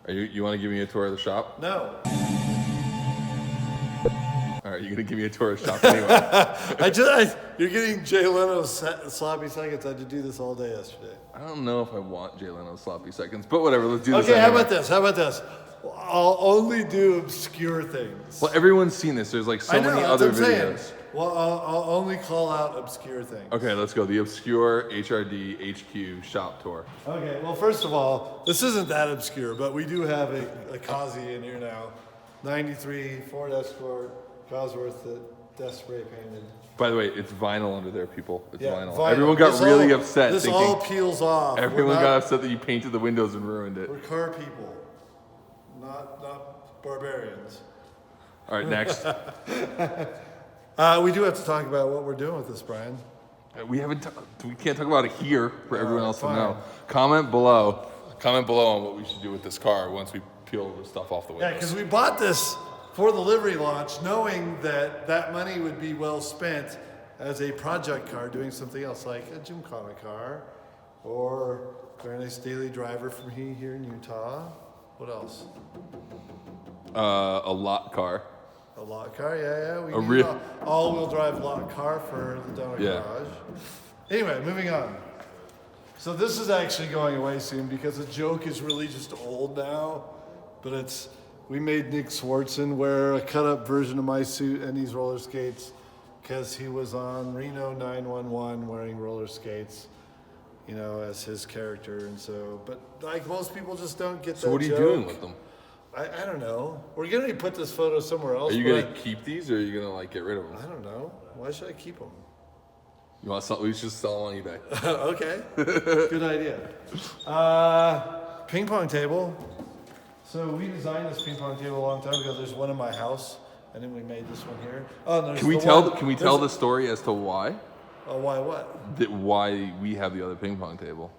You want to give me a tour of the shop? No. All right, you're gonna give me a tour of the shop anyway. You're getting Jay Leno's sloppy seconds. I had to do this all day yesterday. I don't know if I want Jay Leno's sloppy seconds, but whatever. Let's do this. Okay, anyway. How about this? I'll only do obscure things. Well, everyone's seen this. There's like so many other videos. Well, I'll only call out obscure things. Okay, let's go. The obscure HRD HQ shop tour. Okay, well, first of all, this isn't that obscure, but we do have a Kazi in here now. 93 Ford Escort, Cosworth, death spray painted. By the way, it's vinyl under there, people. It's vinyl. Vinyl. Everyone got really upset. This all peels off. Everyone got upset that you painted the windows and ruined it. We're car people, not barbarians. All right, next. We do have to talk about what we're doing with this, Brian. We can't talk about it here for everyone else to know. Comment below on what we should do with this car once we peel the stuff off the windows. Yeah, because we bought this for the livery launch, knowing that money would be well spent as a project car doing something else, like a Gymkhana car, or a very nice daily driver from here in Utah. What else? A lot car. A lot car, yeah. We need an all-wheel drive lot car for the Donner garage. Anyway, moving on. So this is actually going away soon because the joke is really just old now, but we made Nick Swartzen wear a cut-up version of my suit and these roller skates because he was on Reno 911 wearing roller skates, as his character, and so. But like most people, just don't get that. So what are you doing with them? I don't know. We're going to put this photo somewhere else. Are you going to keep these, or are you going to get rid of them? I don't know. Why should I keep them? You want to sell? We should just sell them on eBay. Okay. Good idea. Ping pong table. So we designed this ping pong table a long time ago. There's one in my house, and then we made this one here. Oh, there's Can we tell the story as to why? Why what? Why we have the other ping pong table?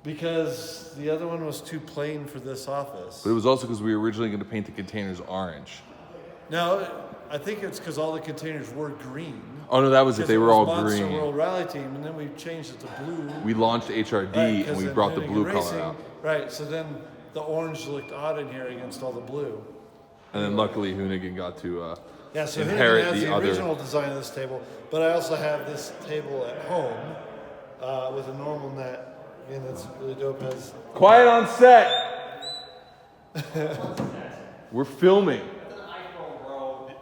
Because the other one was too plain for this office. But it was also because we were originally going to paint the containers orange. No, I think it's because all the containers were green. Oh no, that was it. They were all Monster green. World Rally Team, and then we changed it to blue. We launched HRD and we brought the blue color out. Right, so then the orange looked odd in here against all the blue. And then luckily Hoonigan got to so inherit Hoonigan has the original design of this table, but I also have this table at home with a normal net. Again, that's really dope. Quiet on set. We're filming.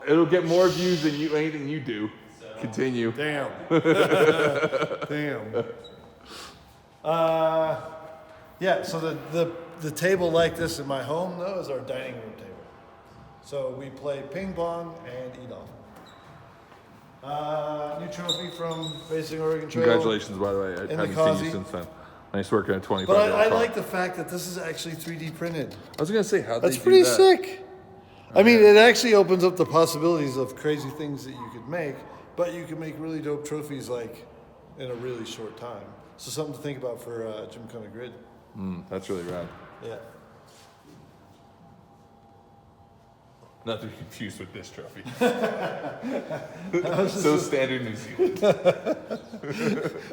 It'll get more views than anything you do. Continue. Damn. Damn. So the table like this in my home, though, is our dining room table. So we play ping pong and eat off. New trophy from Racing Oregon Trail. Congratulations, by the way. I haven't seen you since then. Nice work on a 25. But I like the fact that this is actually 3D printed. I was going to say, how That's pretty sick. I mean, it actually opens up the possibilities of crazy things that you could make, but you can make really dope trophies like in a really short time. So something to think about for Gymkhana Grid. That's really rad. Yeah. Not to be confused with this trophy. So standard New Zealand.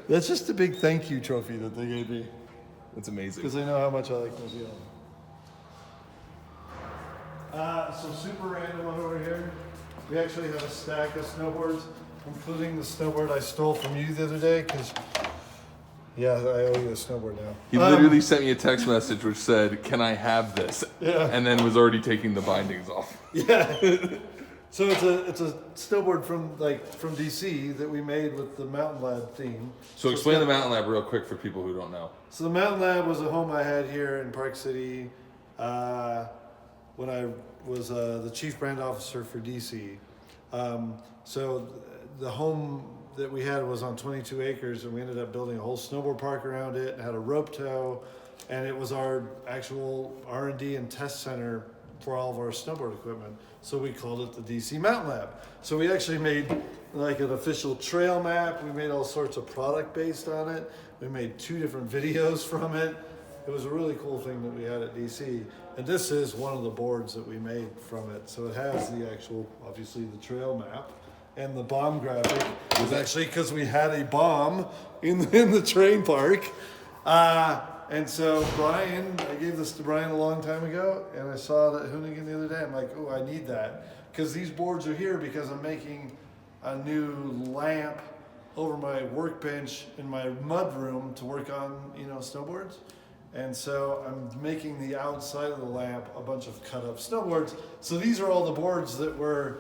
That's just a big thank you trophy that they gave me. That's amazing. Because they know how much I like New Zealand. So super random one over here. We actually have a stack of snowboards, including the snowboard I stole from you the other day, because I owe you a snowboard now. He literally sent me a text message which said, "Can I have this?" Yeah. And then was already taking the bindings off. Yeah. So it's a snowboard from DC that we made with the Mountain Lab theme. So explain the Mountain Lab real quick for people who don't know. So the Mountain Lab was a home I had here in Park City when I was the chief brand officer for DC. So the home that we had was on 22 acres, and we ended up building a whole snowboard park around it and had a rope tow, and it was our actual R&D and test center for all of our snowboard equipment. So we called it the DC Mountain Lab. So we actually made like an official trail map. We made all sorts of product based on it. We made 2 different videos from it. It was a really cool thing that we had at DC. And this is one of the boards that we made from it. So it has the actual, obviously the trail map. And the bomb graphic was actually because we had a bomb in the train park. And so Brian, I gave this to Brian a long time ago, and I saw it at Hoonigan the other day. I'm like, oh, I need that. Because these boards are here because I'm making a new lamp over my workbench in my mud room to work on, snowboards. And so I'm making the outside of the lamp a bunch of cut up snowboards. So these are all the boards that we're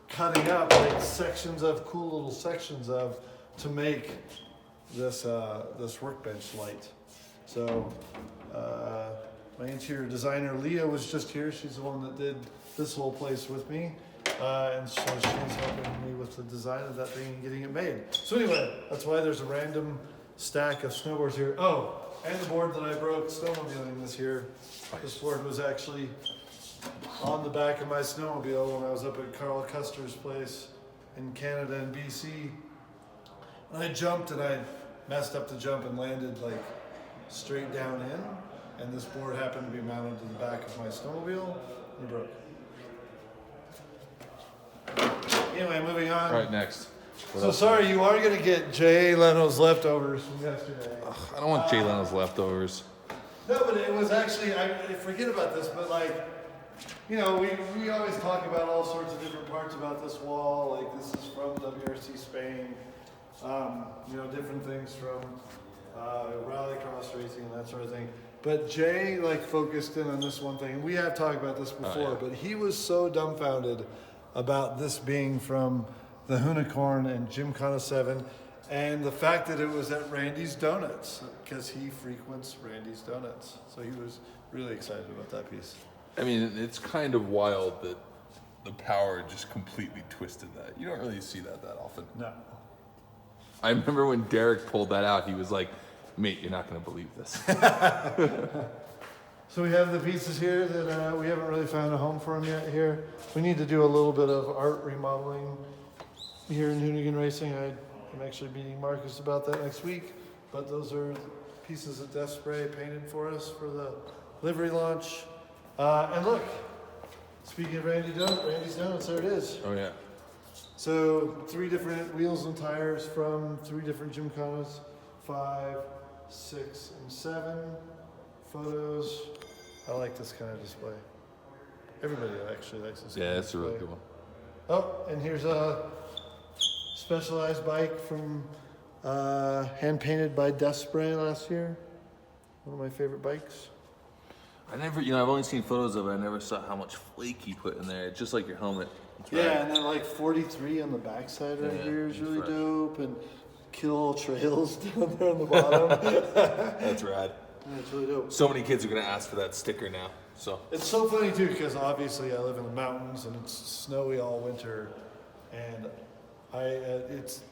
cutting up, like cool little sections of, to make this workbench light. So my interior designer Leah was just here. She's the one that did this whole place with me. And so she's helping me with the design of that thing and getting it made. So anyway, that's why there's a random stack of snowboards here. Oh, and the board that I broke snowmobiling this year. This board was actually on the back of my snowmobile when I was up at Carl Custer's place in Canada and BC. And I jumped and I messed up the jump and landed like straight down in. And this board happened to be mounted to the back of my snowmobile and it broke. Anyway, moving on. All right, next. So sorry, you are going to get Jay Leno's leftovers from yesterday. Ugh, I don't want Jay Leno's leftovers. No, but it was actually, I forget about this, but we always talk about all sorts of different parts about this wall. Like this is from WRC Spain. Different things from rallycross racing and that sort of thing. But Jay focused in on this one thing. We have talked about this before, but he was so dumbfounded about this being from the Hoonigan and Gymkhana 7 and the fact that it was at Randy's Donuts because he frequents Randy's Donuts. So he was really excited about that piece. I mean, it's kind of wild that the power just completely twisted that. You don't really see that often. No. I remember when Derek pulled that out, he was like, mate, you're not going to believe this. So we have the pieces here that we haven't really found a home for them yet here. We need to do a little bit of art remodeling here in Hoonigan Racing. I'm actually meeting Marcus about that next week. But those are pieces of death spray painted for us for the livery launch. And look, speaking of Randy's Donuts, there it is. Oh, yeah. So 3 different wheels and tires from 3 different Gymkhanas, 5, 6, and 7. Photos. I like this kind of display. Everybody actually likes this. Yeah, that's a really good one. Oh, and here's a Specialized bike from hand painted by Death Spray last year. One of my favorite bikes. I never, I've only seen photos of it. I never saw how much flake he put in there. It's just like your helmet. It's Yeah, rad. and then like 43 on the backside right Yeah, here is really fresh. dope, and Kill All Trails down there on the bottom. That's rad. Yeah, it's really dope. So many kids are gonna ask for that sticker now. So It's so funny too, because obviously I live in the mountains and it's snowy all winter, and it's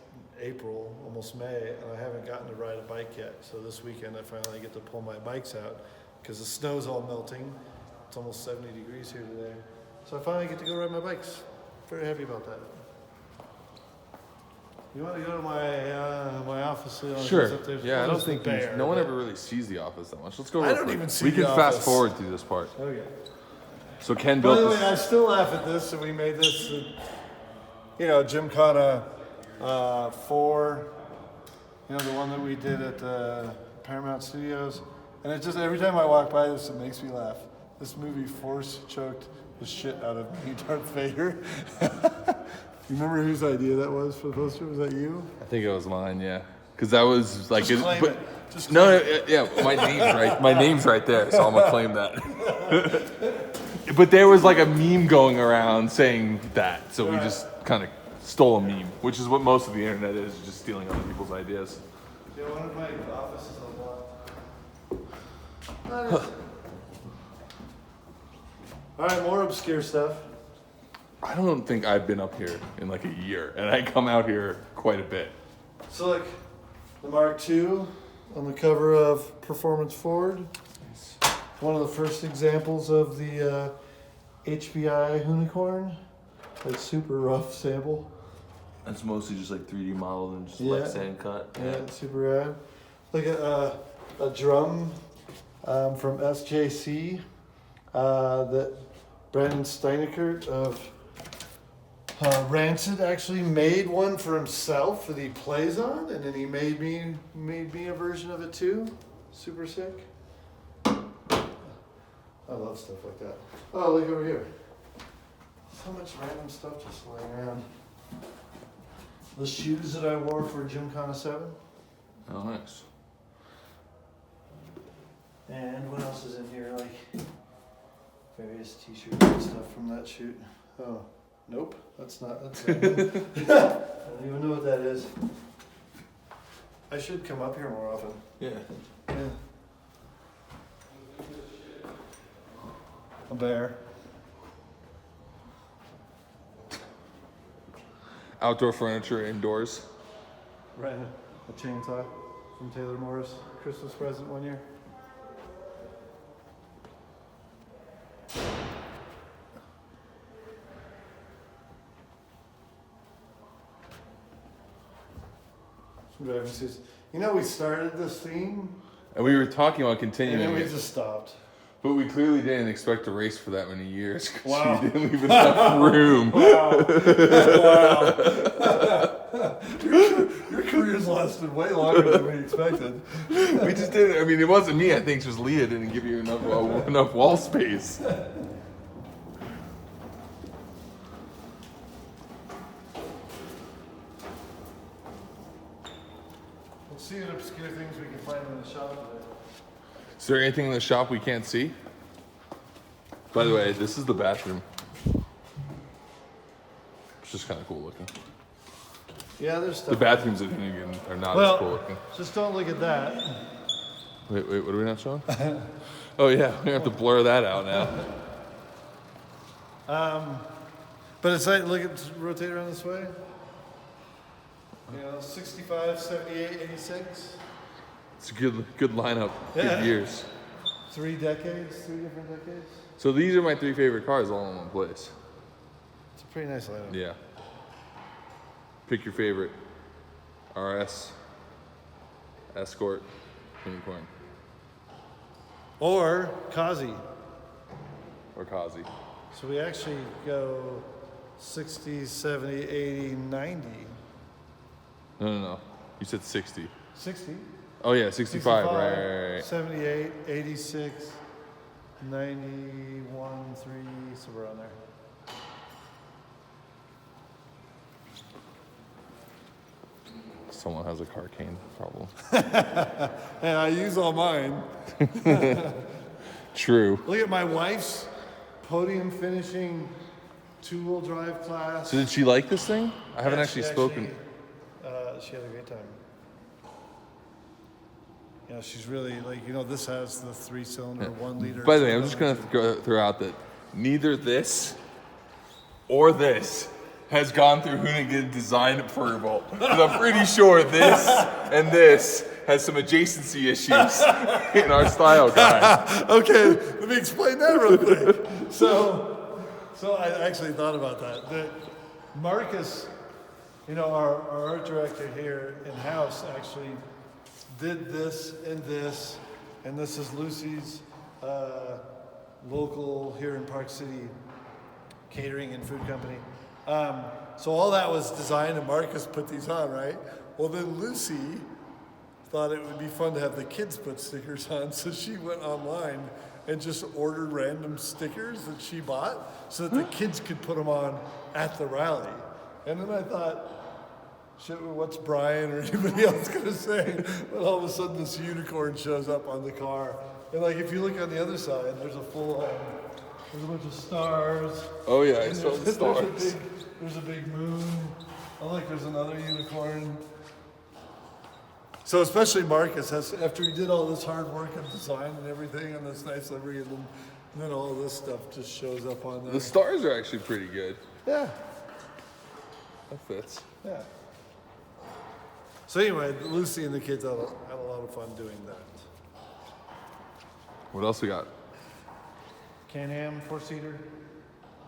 April, almost May, and I haven't gotten to ride a bike yet. So this weekend I finally get to pull my bikes out because the snow's all melting. It's almost 70 degrees here today. So I finally get to go ride my bikes. Very happy about that. You want to go to my office? sure. Up there? Yeah, I don't There's the think bear, no one but- ever really sees the office that much. Let's go. I real don't quick. even see We the can fast office. forward through this part. Okay. So Ken By built the this. way, I still laugh at this, and we made this, Gymkhana 4, the one that we did at Paramount Studios. And it just, every time I walk by this, it makes me laugh. This movie force choked the shit out of me, Darth Vader. You remember whose idea that was for the poster? Was that you? I think it was mine. Yeah, because that was like. Just claim but, it. Just no, yeah, my name's right. My name's right there, so I'm gonna claim that. But there was like a meme going around saying that, so we just kind of stole a meme, which is what most of the internet is, just stealing other people's ideas. Yeah, one of my offices on lock. All right, more obscure stuff. I don't think I've been up here in like a year, and I come out here quite a bit. So like the Mark II on the cover of Performance Ford. One of the first examples of the HBI Hoonigan. That super rough sample. It's mostly just like 3D modeled and just Yeah. like sand cut. Yeah, it's super rad. Like a drum from SJC that Brandon Steinekert of Rancid actually made one for himself that he plays on, and then he made me a version of it too. Super sick. I love stuff like that. Oh, look over here. So much random stuff just laying around. The shoes that I wore for Gymkhana 7. Oh, nice. And what else is in here? Like various t-shirts and stuff from that shoot. Oh, nope. That's not. That's not I don't even know what that is. I should come up here more often. Yeah. Yeah. A bear. Outdoor furniture indoors. Right. A chainsaw from Taylor Morris. Christmas present one year. Some driving suits. You know, we started this theme And we were talking about and continuing then we it, just stopped. but we clearly didn't expect to race for that many years because Wow. she didn't leave enough room. Wow. Your career's lasted way longer than we expected. We just didn't. I mean, it wasn't me. I think it was Leah didn't give you enough wall space. Let's see what obscure things we can find in the shop today. Is there anything in the shop we can't see? By the way, this is the bathroom. It's just kind of cool looking. Yeah, there's stuff. The bathrooms at Hoonigan are not Well, as cool looking. just don't look at that. Wait, what are we not showing? Oh yeah, we're gonna have to blur that out now. But it's like, look at, rotate around this way. You know, 65, 78, 86. It's a good lineup. Yeah. Good years. 3 decades, 3 different decades. So these are my 3 favorite cars all in one place. It's a pretty nice lineup. Yeah. Pick your favorite. RS, Escort, Unicorn, Or Kazi. or Kazi. So we actually go 60, 70, 80, 90. No. You said 60. 60. Oh yeah, 65. Right. 78, 86, 91, 3, so we're on there. Someone has a car cane problem. And I use all mine. True. Look at my wife's podium finishing 2-wheel drive class. So did she like this thing? I haven't Yeah, actually she spoken. She had a great time. You know, she's really like, you know, this has the 3-cylinder, 1 liter. By the way, I'm just gonna throw out that neither this or this has gone through Hoonigan design approval. Because I'm pretty sure this and this has some adjacency issues in our style guide. Okay, let me explain that real quick. So I actually thought about that. That Marcus, you know, our art director here in-house actually did this, and this is Lucy's local here in Park City catering and food company. So all that was designed and Marcus put these on, right? Well, then Lucy thought it would be fun to have the kids put stickers on, so she went online and just ordered random stickers that she bought so that the kids could put them on at the rally. And then I thought, shit, what's Brian or anybody else gonna say when all of a sudden this unicorn shows up on the car? And like, if you look on the other side, there's a full there's a bunch of stars. Oh yeah, I And saw the stars. There's a big moon. Oh, look, there's another unicorn. So especially Marcus, after he did all this hard work of design and everything on this nice livery, and then all this stuff just shows up on there. The stars are actually pretty good. Yeah, That fits. yeah. So anyway, Lucy and the kids had a lot of fun doing that. What else we got? Can-Am 4-seater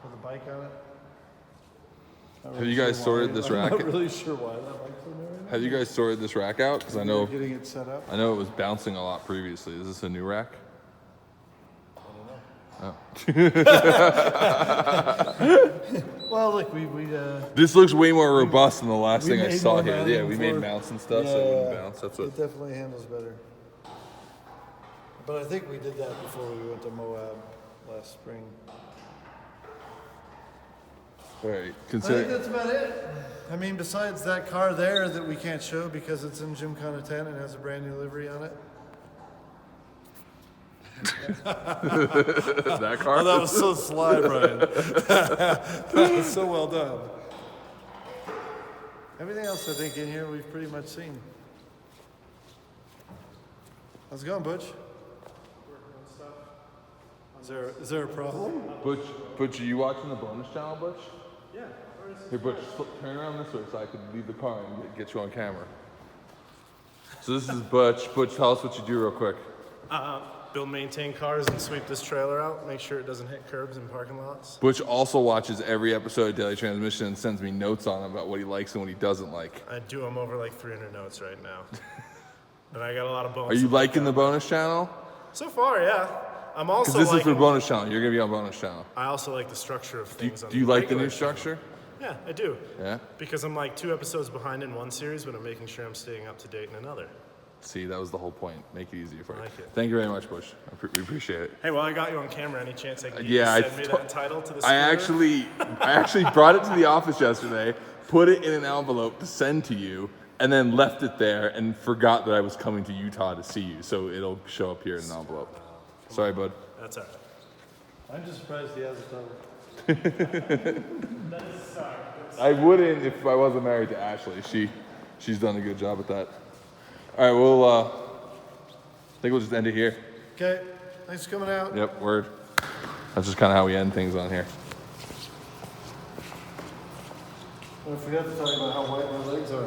with a bike on it. Not Have really you guys sure sorted why- this I'm rack? not really sure why that bike's in there right now. Have you guys sorted this rack out? Because I know Getting it set up. it was bouncing a lot previously. Is this a new rack? I Oh. don't know. Well, look, we This looks way more robust than the last We thing I made saw more here. mounting Yeah, we made for- mounts and stuff so it wouldn't bounce. That's what. it definitely handles better. But I think we did that before we went to Moab. last spring. All right, I think consider. that's about it. I mean, besides that car there that we can't show because it's in Gymkhana 10 and has a brand new livery on it. That car. Oh, that was so sly, Brian. That was so well done. Everything else I think in here we've pretty much seen. How's it going, Butch? Is there a problem? Butch, are you watching the bonus channel, Butch? Yeah. Here, Butch, turn around this way so I can leave the car and get you on camera. So this is Butch. Butch, tell us what you do real quick. Build, maintain cars, and sweep this trailer out. Make sure it doesn't hit curbs and parking lots. Butch also watches every episode of Daily Transmission and sends me notes on about what he likes and what he doesn't like. I do them over like 300 notes right now. And I got a lot of Are bonus. you liking the bonus channel? So far, yeah. I'm Because also this is liking, for bonus channel. You're gonna be on bonus channel. I also like the structure of things. Do you like the new regular structure? channel. Yeah, I do. Yeah. Because I'm like 2 episodes behind in one series, but I'm making sure I'm staying up to date in another. See, that was the whole point. Make it easier for you. I like it. Thank you very much, Bush. We appreciate it. Hey, well, I got you on camera. Any chance I can get Yeah, you to send me that title to the I scooter? actually brought it to the office yesterday, put it in an envelope to send to you, and then left it there and forgot that I was coming to Utah to see you. So it'll show up here in an envelope. Sorry, bud. That's all right. I'm just surprised he has a title. I wouldn't if I wasn't married to Ashley. She's done a good job at that. All right, I think we'll just end it here. Okay, thanks for coming out. Yep, word. That's just kind of how we end things on here. I forgot to talk about how white my legs are.